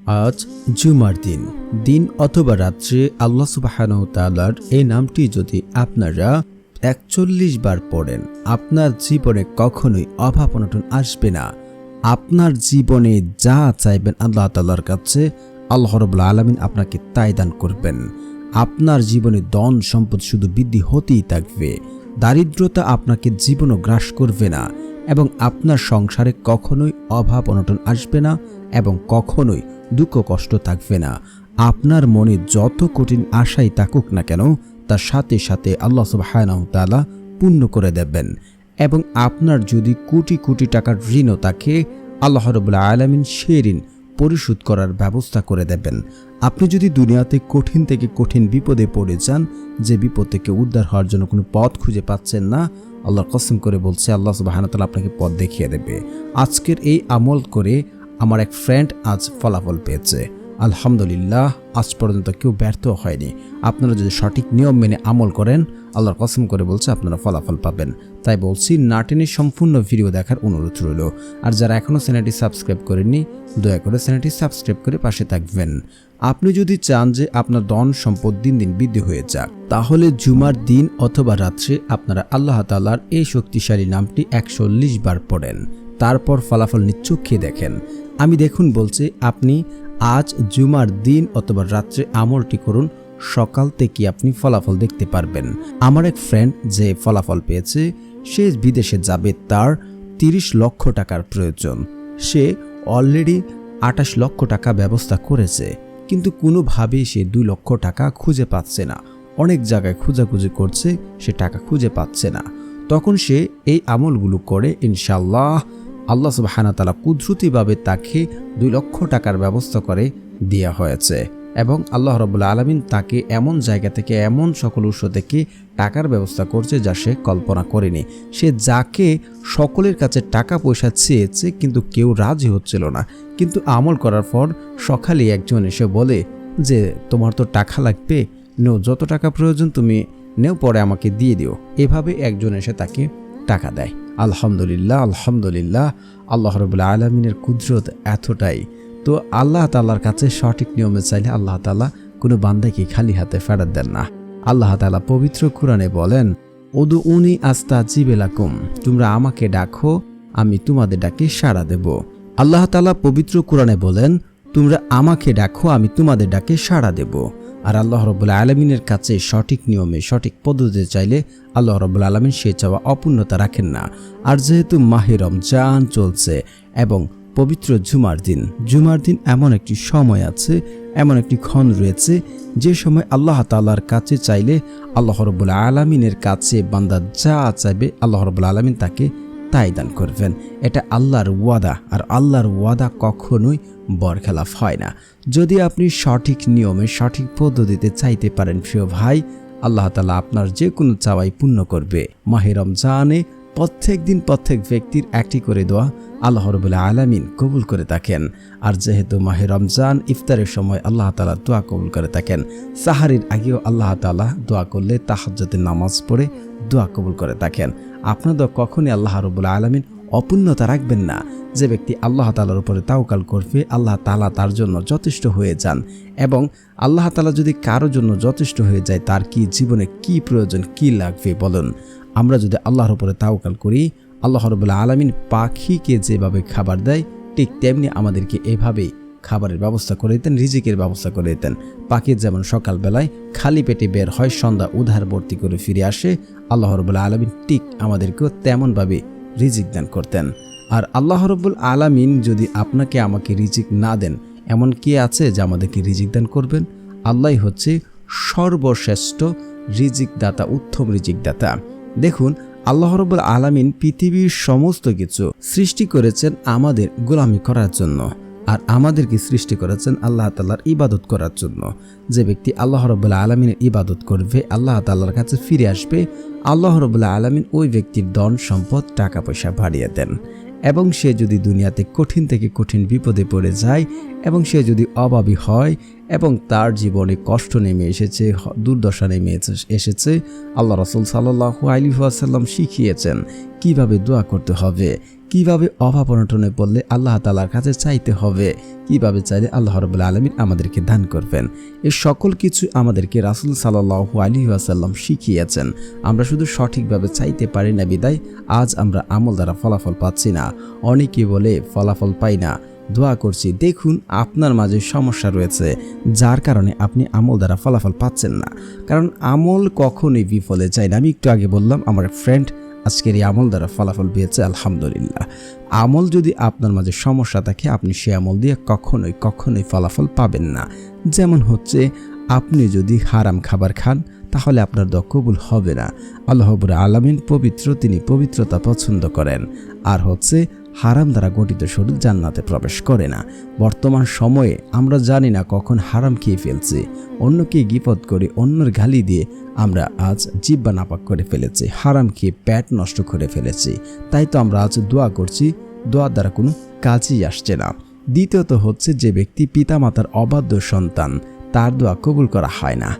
আজ জুমার দিন অথবা রাত্রে আল্লাহ সুবহানাহু ওয়া তাআলার এই নামটি যদি আপনারা ৪১ বার পড়েন, আপনার জীবনে কখনোই অভাব অনটন আসবে না। আপনার জীবনে যা চাইবেন আল্লাহ তাআলার কাছে আল্লাহ রাব্বুল আলামিন আপনাকে তাই দান করবেন। আপনার জীবনে ধন সম্পদ শুধু বৃদ্ধি হতেই থাকবে, দারিদ্রতা আপনাকে জীবনও গ্রাস করবে না এবং আপনার সংসারে কখনোই অভাব অনটন আসবে না এবং কখনোই দুঃখ কষ্ট থাকবে না। আপনার মনে যত কঠিন আশাই থাকুক না কেন তার সাথে সাথে আল্লাহ সুবহানাহু ওয়া তাআলা পূর্ণ করে দেবেন এবং আপনার যদি কোটি কোটি টাকার ঋণও থাকে আল্লাহ রাব্বুল আলামিন সেই ঋণ পরিশোধ করার ব্যবস্থা করে দেবেন। আপনি যদি দুনিয়াতে কঠিন থেকে কঠিন বিপদে পড়ে যান, যে বিপদ থেকে উদ্ধার হওয়ার জন্য কোনো পথ খুঁজে পাচ্ছেন না, আল্লাহর কসম করে বলছে আল্লাহ সুবহানাহু ওয়া তাআলা আপনাকে পথ দেখিয়ে দেবে। আজকের এই আমল করে আমার এক ফ্রেন্ড আজ ফলাফল পেয়েছে। আলহামদুলিল্লাহ, আজ পর্যন্ত কেউ ব্যর্থ হয়নি। আপনারা যদি সঠিক নিয়ম মেনে আমল করেন, আল্লাহর কসম করে বলছে আপনারা ফলাফল পাবেন। তাই বলছি, না টেনে সম্পূর্ণ ভিডিও দেখার অনুরোধ রইল। আর যারা এখনও চ্যানেলটি সাবস্ক্রাইব করেননি, দয়া করে চ্যানেলটি সাবস্ক্রাইব করে পাশে থাকবেন। আপনি যদি চান যে আপনার ধন সম্পদ দিন দিন বৃদ্ধি হয়ে যাক, তাহলে জুমার দিন অথবা রাত্রে আপনারা আল্লাহ তাআলার এই শক্তিশালী নামটি ৪১ বার পড়েন, তারপর ফলাফল নিচোখে দেখেন। আমি দেখুন বলছি, আপনি আজ জুমার দিন অথবা রাত্রে আমলটি করুন, সকাল থেকে আপনি ফলাফল দেখতে পারবেন। আমার এক ফ্রেন্ড যে ফলাফল পেয়েছে, সে বিদেশে যাবে, তার ৩০ লক্ষ টাকার প্রয়োজন। সে অলরেডি ২৮ লক্ষ টাকা ব্যবস্থা করেছে, কিন্তু কোনোভাবেই সে ২ লক্ষ টাকা খুঁজে পাচ্ছে না। অনেক জায়গায় খোঁজাখুঁজি করছে, সে টাকা খুঁজে পাচ্ছে না। তখন সে এই আমলগুলো করে, ইনশাআল্লাহ আল্লাহ সুবহানাহু ওয়া তাআলা কুদরতিভাবে তাকে ২ লক্ষ টাকার ব্যবস্থা করে দেওয়া হয়েছে এবং আল্লাহ রাব্বুল আলামিন তাকে এমন জায়গা থেকে, এমন সকল উৎস থেকে টাকার ব্যবস্থা করছে যা সে কল্পনা করেনি। সে যাকে সকলের কাছে টাকা পয়সা চেয়েছে, কিন্তু কেউ রাজি হচ্ছিল না। কিন্তু আমল করার পর সকালে একজন এসে বলে যে তোমার তো টাকা লাগবে, নেও, যত টাকা প্রয়োজন তুমি নেও, পরে আমাকে দিয়ে দিও। এভাবে একজন এসে তাকে টাকা দেয়। আলহামদুলিল্লাহ, আলহামদুলিল্লাহ, আল্লাহ রাব্বুল আলামিনের কুদরত এতটাই। তো আল্লাহ তাআলার কাছে সঠিক নিয়মে চাইলে আল্লাহ তাআলা কোনো বান্দাকে খালি হাতে ফেরত দেন না। আল্লাহ তাআলা পবিত্র কুরআনে বলেন, উদউনি আস্তাজিব লাকুম, তোমরা আমাকে ডাকো, আমি তোমাদের ডাকে সাড়া দেব। আল্লাহ তাআলা পবিত্র কুরআনে বলেন, তোমরা আমাকে ডাকো, আমি তোমাদের ডাকে সাড়া দেব। আর আল্লাহ রাব্বুল আলামিনের কাছে সঠিক নিয়মে সঠিক পদ্ধতিতে চাইলে আল্লাহ রাব্বুল আলামিন সে চাওয়া অপূর্ণতা রাখেন না। আর যেহেতু মাহে রমজান চলছে এবং পবিত্র জুমার দিন এমন একটি সময় আছে, এমন একটি ক্ষণ রয়েছে যে সময় আল্লাহ তাআলার কাছে চাইলে আল্লাহ রাব্বুল আলামিনের কাছে বান্দা যা চাইবে আল্লাহ রাব্বুল আলামিন তাকে তাই দান করবেন। এটা আল্লাহর ওয়াদা, আর আল্লাহর ওয়াদা কখনোই বরখেলাফ হয় না। যদি আপনি সঠিক নিয়মে সঠিক পদ্ধতিতে চাইতে পারেন, প্রিয় ভাই, আল্লাহ তাআলা আপনার যে কোনো চাওয়াই পূর্ণ করবে। মাহে রমজানে প্রত্যেক দিন প্রত্যেক ব্যক্তির একটি করে দোয়া আল্লাহ রাব্বুল আলামিন কবুল করে থাকেন। আর যেহেতু মাহে রমজান ইফতারের সময় আল্লাহ তাআলা দোয়া কবুল করে থাকেন, সাহারির আগেও আল্লাহ তাআলা দোয়া করলে তাহাজ্জুদের নামাজ পড়ে দোয়া কবুল করে থাকেন। আপনাদের কখনই আল্লাহ রাব্বুল আলামিন অপূর্ণতা রাখবেন না। যে ব্যক্তি আল্লাহ তাআলার উপরে তাওয়াক্কুল করবে, আল্লাহ তাআলা তার জন্য যথেষ্ট হয়ে যান। এবং আল্লাহ তাআলা যদি কারোর জন্য যথেষ্ট হয়ে যায়, তার কি জীবনে কি প্রয়োজন, কি লাগবে বলুন। আমরা যদি আল্লাহর উপরে তাওয়াক্কুল করি, আল্লাহ রাব্বুল আলামিন পাখিকে যেভাবে খাবার দেয়, ঠিক তেমনি আমাদেরকে এভাবেই খাবারের ব্যবস্থা করে দিতেন, রিজিকের ব্যবস্থা করে দিতেন। পাখি যেমন সকালবেলায় খালি পেটে বের হয়, সন্ধ্যা উধার ভর্তি করে ফিরে আসে, আল্লাহ রাব্বুল আলামিন ঠিক আমাদেরকেও তেমনভাবে রিজিক দান করতেন। আর আল্লাহ রাব্বুল আলামিন যদি আপনাকে আমাকে রিজিক না দেন, এমন কে আছে যে আমাদেরকে রিজিক দান করবেন? আল্লাহই হচ্ছে সর্বশ্রেষ্ঠ রিজিক দাতা, উত্তম রিজিক দাতা। দেখুন, আল্লাহ রাব্বুল আলামিন পৃথিবীর সমস্ত কিছু সৃষ্টি করেছেন আমাদের গোলামি করার জন্য, আর আমাদেরকে সৃষ্টি করেছেন আল্লাহ তাআলার ইবাদত করার জন্য। যে ব্যক্তি আল্লাহ রাব্বুল আলামিনের ইবাদত করবে, আল্লাহ তাআলার কাছে ফিরে আসবে, আল্লাহ রাব্বুল আলামিন ওই ব্যক্তির ধন সম্পদ টাকা পয়সা বাড়িয়ে দেন। এবং সে যদি দুনিয়াতে কঠিন থেকে কঠিন বিপদে পড়ে যায় এবং সে যদি অভাবী হয় এবং তার জীবনে কষ্ট নেমে এসেছে, দুর্দশা নেমে এসেছে, আল্লাহ রাসূল সাল্লাল্লাহু আলাইহি ওয়াসাল্লাম শিখিয়েছেন কিভাবে দোয়া করতে হবে, কিভাবে অভাব অনটনে পড়লে আল্লাহ তাআলার কাছে চাইতে হবে, কিভাবে চাইলে আল্লাহ রাব্বুল আলামিন আমাদেরকে দান করবেন, এই সকল কিছু আমাদেরকে রাসূল সাল্লাল্লাহু আলাইহি ওয়াসাল্লাম শিখিয়েছেন। আমরা শুধু সঠিকভাবে চাইতে পারি না বিদায় আজ আমরা আমল দ্বারা ফলাফল পাচ্ছি না। অনেকে বলে ফলাফল পাই না। দোয়া করছি, দেখুন আপনার মাঝে সমস্যা রয়েছে যার কারণে আপনি আমল দ্বারা ফলাফল পাচ্ছেন না। কারণ আমল কখনোই বিফলে যায় না। আমি একটু আগে বললাম আমার ফ্রেন্ড আজকের এই আমল দ্বারা ফলাফল পেয়েছে, আলহামদুলিল্লাহ। আমল যদি আপনার মাঝে সমস্যা থাকে আপনি সে আমল দিয়ে কখনোই ফলাফল পাবেন না। যেমন হচ্ছে আপনি যদি হারাম খাবার খান তাহলে আপনার দোয়া কবুল হবে না। আল্লাহ রাব্বুল আলামিন পবিত্র, তিনি পবিত্রতা পছন্দ করেন। আর হচ্ছে হারাম দ্বারা গঠিত শরীর জান্নাতে প্রবেশ করে না। বর্তমান সময়ে আমরা জানি না কখন হারাম খেয়ে ফেলছি, অন্যকে গিবত করে অন্যের গালি দিয়ে আমরা আজ জিহ্বা নাপাক করে ফেলেছি, হারাম খেয়ে পেট নষ্ট করে ফেলেছি। তাই তো আমরা আজ দোয়া করছি, দোয়ার দ্বারা কোনো কাজই আসছে না। দ্বিতীয়ত হচ্ছে যে ব্যক্তি পিতামাতার অবাধ্য সন্তান তার দোয়া কবুল করা হয় না।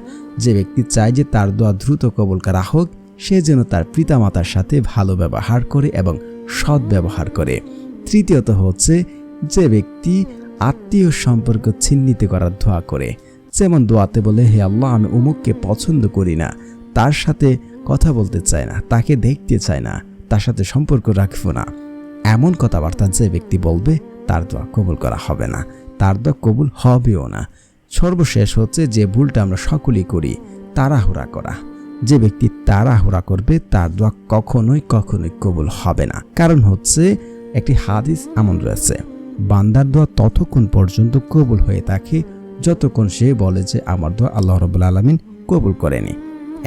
যে ব্যক্তি চায় যে তার দোয়া দ্রুত কবুল করা হোক সে যেন তার পিতামাতার সাথে ভালো ব্যবহার করে এবং সৎ ব্যবহার করে। তৃতীয়ত হচ্ছে যে ব্যক্তি আত্মীয় সম্পর্ক ছিন্নিত করার দোয়া করে। যেমন দোয়াতে বলে, হে আল্লাহ আমি অমুককে পছন্দ করি না, তার সাথে কথা বলতে চায় না, তাকে দেখতে চায় না, তার সাথে সম্পর্ক রাখবো না। এমন কথাবার্তা যে ব্যক্তি বলবে তার দোয়া কবুল করা হবে না, তার দোয়া কবুল হবেও না। সর্বশেষ হচ্ছে যে ভুলটা আমরা সকলেই করি, তাড়াহুড়া করা। যে ব্যক্তি তাড়াহুড়া করবে তার দোয়া কখনোই কবুল হবে না। কারণ হচ্ছে একটি হাদিস এমন রয়েছে, বান্দার দোয়া ততক্ষণ পর্যন্ত কবুল হয়ে থাকে যতক্ষণ সে বলে যে আমার দোয়া আল্লাহ রাব্বুল আলামিন কবুল করেনি।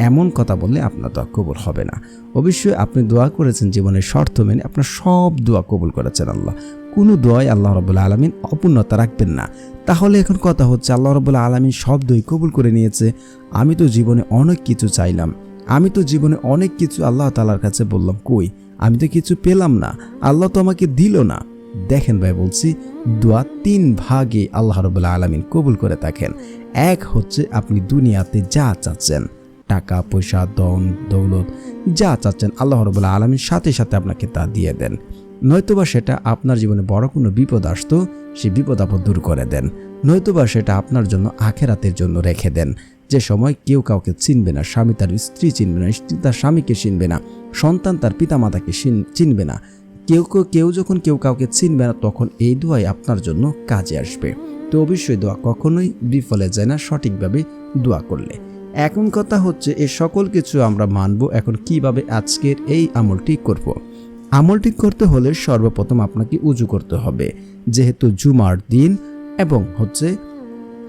এমন কথা বললে আপনার দোয়া কবুল হবে না। অবশ্যই আপনি দোয়া করেছেন জীবনের শর্ত মেনে, আপনার সব দোয়া কবুল করেছেন আল্লাহ, কোনো দোয়াই আল্লাহ রাব্বুল আলামিন অপূর্ণতা রাখবেন না। তাহলে এখন কথা হচ্ছে আল্লাহ রাব্বুল আলামিন সব দোয়াই কবুল করে নিয়েছে, আমি তো জীবনে অনেক কিছু চাইলাম, আমি তো জীবনে অনেক কিছু আল্লাহ তাআলার কাছে বললাম, কই আমি তো কিছু পেলাম না, আল্লাহ তো আমাকে দিল না। দেখেন ভাই বলছি, দোয়া 3 ভাগে আল্লাহ রাব্বুল আলামিন কবুল করে থাকেন। এক হচ্ছে আপনি দুনিয়াতে যা চাচ্ছেন, টাকা পয়সা ধন দৌলত যা চাচ্ছেন আল্লাহ রাব্বুল আলামিন সাথে সাথে আপনাকে তা দিয়ে দেন। নয়তোবা সেটা আপনার জীবনে বড় কোনো বিপদ আসতো, সেই বিপদ আপদ দূর করে দেন। নয়তোবা সেটা আপনার জন্য আখেরাতের জন্য রেখে দেন। যে সময় কেউ কাউকে চিনবে না, স্বামী তার স্ত্রী চিনবে না, স্ত্রী তার স্বামীকে চিনবে না, সন্তান তার পিতামাতাকে চিনবে না, কেউ যখন কেউ কাউকে চিনবে না তখন এই দোয়াই আপনার জন্য কাজে আসবে। তো অবশ্যই দোয়া কখনোই বিফলে যায় না সঠিকভাবে দোয়া করলে। এখন কথা হচ্ছে এই সকল কিছু আমরা মানব, এখন কিভাবে আজকের এই আমলটি করব। আমলটি করতে হলে সর্বপ্রথম আপনাকে উজু করতে হবে, যেহেতু জুমার দিন এবং হচ্ছে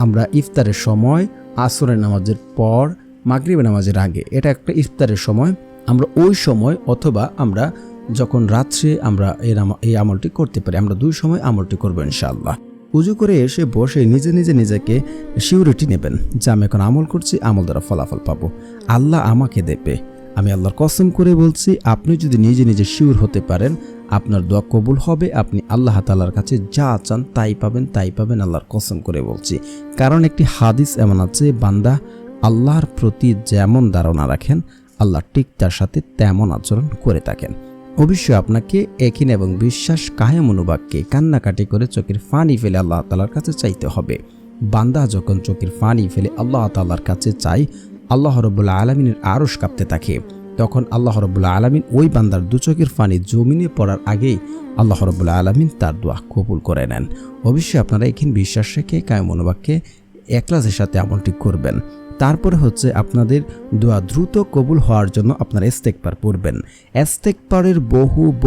আমরা ইফতারের সময়, আসরের নামাজের পর, মাগরিবের নামাজের আগে, এটা একটা ইফতারের সময়, আমরা ওই সময় অথবা আমরা যখন রাত্রে আমরা এই আমলটি করতে পারি। আমরা 2 সময় আমলটি করব ইনশাআল্লাহ। উজু করে এসে বসে নিজেকে সিউরিটি নেবেন যে আমি এখন আমল করছি, আমল দ্বারা ফলাফল পাবো, আল্লাহ আমাকে দেবে। আমি আল্লাহর কসম করে বলছি, আপনি যদি নিজে শিওর হতে পারেন আপনার দোয়া কবুল হবে। আপনি আল্লাহ তাআলার কাছে যা চান তাই পাবেন, আল্লাহর কসম করে বলছি। কারণ একটি হাদিস এমন আছে, বান্দা আল্লাহর প্রতি যেমন ধারণা রাখেন আল্লাহ ঠিক তার সাথে তেমন আচরণ করে থাকেন। অবশ্যই আপনাকে একিন এবং বিশ্বাস কায়েম অনুবাক্যে কান্নাকাটি করে চোখের পানি ফেলে আল্লাহ তাআলার কাছে চাইতে হবে। বান্দা যখন চোখের পানি ফেলে আল্লাহ তাআলার কাছে চাই, আল্লাহ রাব্বুল আলামিনের আরশ কাঁপতে থাকে। তখন আল্লাহ রাব্বুল আলামিন ওই বান্দার 2 চোখের পানি জমিনে পড়ার আগেই আল্লাহ রাব্বুল আলামিন তার দোয়া কবুল করে নেন। অবশ্যই আপনারা এখানে বিশ্বাস রেখে কায়েম অনুবাক্যে ইখলাসের সাথে আমলটি করবেন। তারপরে হচ্ছে আপনাদের দোয়া দ্রুত কবুল হওয়ার জন্য আপনারা ইস্তেগফার পড়বেন। ইস্তেগফারের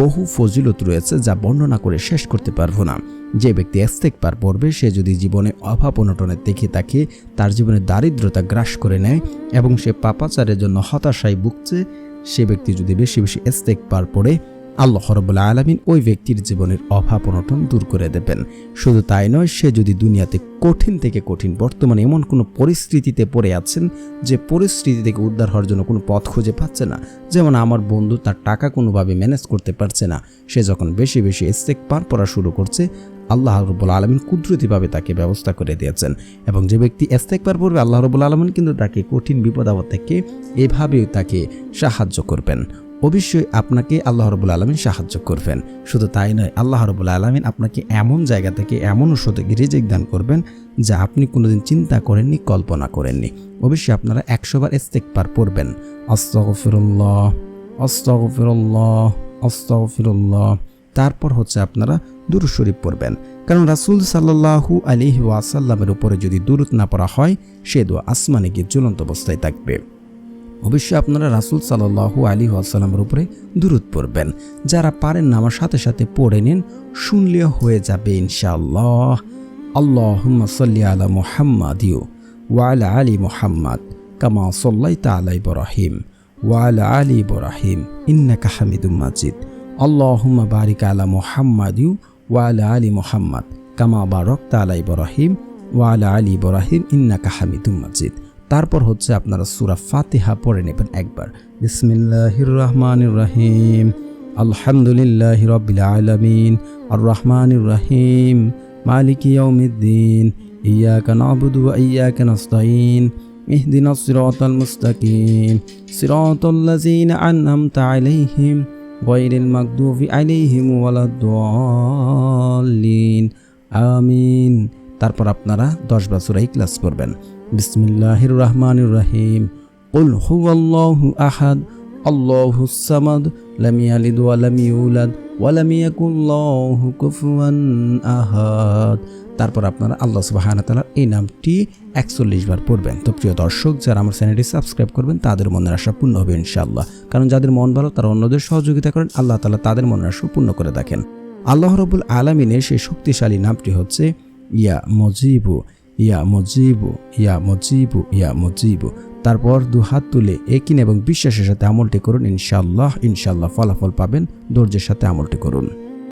বহু ফজিলত রয়েছে যা বর্ণনা করে শেষ করতে পারবো না। যে ব্যক্তি ইস্তেগফার পড়বে সে যদি জীবনে অভাব অনটনে দেখে থাকে, তার জীবনে দারিদ্রতা গ্রাস করে নেয় এবং সে পাপাচারের জন্য হতাশায় ভুগছে, সে ব্যক্তি যদি বেশি ইস্তেগফার পড়ে আল্লাহ রাব্বুল আলামিন ওই ব্যক্তির জীবনের অভাব অনটন দূর করে দেবেন। শুধু তাই নয়, সে যদি দুনিয়াতে কঠিন থেকে কঠিন বর্তমানে এমন কোনো পরিস্থিতিতে পড়ে আছেন যে পরিস্থিতি থেকে উদ্ধার হওয়ার জন্য কোনো পথ খুঁজে পাচ্ছে না, যেমন আমার বন্ধু তার টাকা কোনোভাবে ম্যানেজ করতে পারছে না, সে যখন বেশি ইস্তেগফার পড়া শুরু করছে আল্লাহ রাব্বুল আলামিন কুদরতিভাবে তাকে ব্যবস্থা করে দিয়েছেন। এবং যে ব্যক্তি ইস্তেগফার পড়বে আল্লাহ রাব্বুল আলামিন কিন্তু তাকে কঠিন বিপদ আপদ থেকে এভাবেই তাকে সাহায্য করবেন। অবশ্যই আপনাকে আল্লাহ রাব্বুল আলামিন সাহায্য করবেন। শুধু তাই নয়, আল্লাহ রাব্বুল আলামিন আপনাকে এমন জায়গা থেকে এমন উৎস থেকে রিজিক দান করবেন যা আপনি কোনোদিন চিন্তা করেননি, কল্পনা করেননি। অবশ্যই আপনারা 100 বার ইস্তিগফার পড়বেন, আস্তাগফিরুল্লাহ আস্তাগফিরুল্লাহ আস্তাগফিরুল্লাহ। তারপর হচ্ছে আপনারা দুরূদ শরীফ পড়বেন, কারণ রাসূল সাল্লাল্লাহু আলাইহি ওয়াসাল্লামের উপরে যদি দুরূদ না পড়া হয় সে দোয়া আসমানে গিয়ে ঝুলন্ত অবস্থায় থাকবে। অবশ্যই আপনারা রাসূল সাল্লাল্লাহু আলাইহি ওয়াসাল্লামের উপরে দুরূদ পড়বেন। যারা পারেন না আমার সাথে সাথে পড়ে নিন, শুনলেও হয়ে যাবে ইনশাআল্লাহ। আল্লাহুম্মা সাল্লি আলা মুহাম্মাদ ওয়া আলা আলি মুহাম্মাদ কামা সাল্লাইতা আলা ইব্রাহিম ওয়া আলা আলি ইব্রাহিম ইন্নাকা হামিদুম মাজিদ। আল্লাহুম্মা বারিক আলা মুহাম্মাদ ওয়া আলা আলি মুহাম্মাদ কামা বারাকতা আলা ইব্রাহিম ওয়া আলা আলি ইব্রাহিম ইন্নাকা হামিদুম মাজিদ। তারপর হচ্ছে আপনারা সূরা ফাতিহা পড়ে নেবেন একবার। বিসমিল্লাহির রহমানির রহিম, আলহামদুলিল্লাহি রাব্বিল আলামিন, আর রহমানির রহিম, মালিকি ইয়াউমিদ্দিন, ইয়াকা না'বুদু ওয়া ইয়াকা নাস্তাঈন, ইহদিনাস সিরাতাল মুস্তাকিম, সিরাতাল্লাযীনা আন'আমতা আলাইহিম গায়রিল মাগদুবি আলাইহিম ওয়ালাদ-দাল্লিন, আমিন। তারপর আপনারা 10 বার সূরা ইখলাস পড়বেন। বিসমিল্লাহির রহমানির রহিম, কুল হুয়াল্লাহু আহাদ, আল্লাহুস সামাদ, লাম ইয়ালিদ ওয়া লাম ইউলাদ ওয়া লাম ইয়াকুল লাহু কুফুয়ান আহাদ। তারপর আপনারা আল্লাহ সুবহানাহু ওয়া তাআলার এই নামটি 41 বার পড়বেন। তো প্রিয় দর্শক, যারা আমার চ্যানেলটি সাবস্ক্রাইব করবেন তাদের মনের আশা পূর্ণ হবে ইনশাআল্লাহ। কারণ যাদের মন ভালো তারা অন্যদের সহযোগিতা করেন, আল্লাহ তাআলা তাদের মনের আশা পূর্ণ করে দেখেন। আল্লাহ রাব্বুল আলামিনের সেই শক্তিশালী নামটি হচ্ছে ইয়া মুজিবু, ইয়া মুজিবু, ইয়া মুজিবু, ইয়া মুজিবু। তারপর 2 হাত তুলে একিন এবং বিশ্বাসের সাথে আমলটি করুন, ইনশাআল্লাহ ইনশাআল্লাহ ফলাফল পাবেন। ধৈর্যের সাথে আমলটি করুন।